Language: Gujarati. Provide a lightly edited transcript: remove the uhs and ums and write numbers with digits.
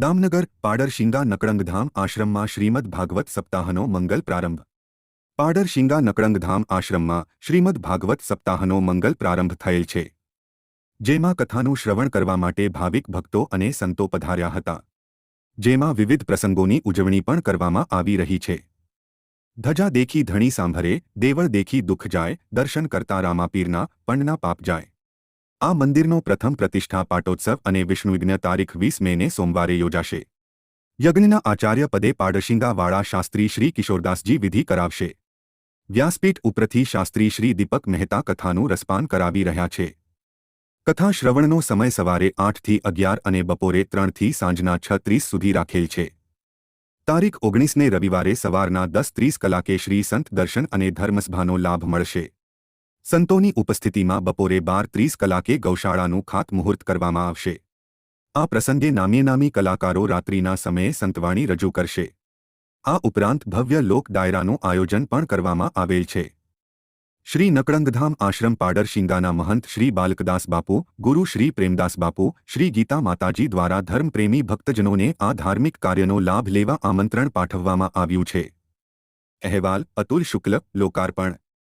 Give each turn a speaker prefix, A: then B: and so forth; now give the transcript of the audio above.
A: જામનગર પાડરશીંગા નકળંગધામ આશ્રમમાં શ્રીમદ ભાગવત સપ્તાહનો મંગલ પ્રારંભ। પાડરશીંગા નકળંગધામ આશ્રમમાં શ્રીમદ ભાગવત સપ્તાહનો મંગલ પ્રારંભ થયેલ છે, જેમાં કથાનું શ્રવણ કરવા માટે ભાવિક ભક્તો અને સંતો પધાર્યા હતા, જેમાં વિવિધ પ્રસંગોની ઉજવણી પણ કરવામાં આવી રહી છે। ધજા દેખી ધણી સાંભરે, દેવળ દેખી દુઃખ જાય, દર્શન કરતા રામાપીરના પણના પાપ જાય। આ મંદિરનો પ્રથમ પ્રતિષ્ઠા પાટોત્સવ અને વિષ્ણુયજ્ઞ તારીખ 20 મેને સોમવારે યોજાશે। યજ્ઞના આચાર્ય પદે પાડરશીંગાવાળા શાસ્ત્રી શ્રી કિશોરદાસજી વિધિ કરાવશે। વ્યાસપીઠ ઉપરથી શાસ્ત્રી શ્રી દીપક મહેતા કથાનું રસપાન કરાવી રહ્યા છે। કથા શ્રવણનો સમય સવારે 8 થી 11 અને બપોરે 3 થી સાંજના 6:30 સુધી રાખેલ છે। તારીખ 19 ને રવિવારે સવારના 10:30 કલાકે શ્રી સંત દર્શન અને ધર્મસભાનો લાભ મળશે। સંતોની ઉપસ્થિતિમાં બપોરે 12:30 કલાકે ગૌશાળાનું ખાતમુહૂર્ત કરવામાં આવશે। આ પ્રસંગે નામી કલાકારો રાત્રિના સમયે સંતવાણી રજૂ કરશે। આ ઉપરાંત ભવ્ય લોક ડાયરાનું આયોજન પણ કરવામાં આવેલ છે। શ્રી નકળંગધામ આશ્રમ પાડરશીંગાના મહંત શ્રી બાલકદાસ બાપુ, ગુરુ શ્રી પ્રેમદાસ બાપુ, શ્રી ગીતા માતાજી દ્વારા ધર્મપ્રેમી ભક્તજનોને આ ધાર્મિક કાર્યનો લાભ લેવા આમંત્રણ પાઠવવામાં આવ્યું છે। અહેવાલ અતુલ શુક્લ, લોકાર્પણ।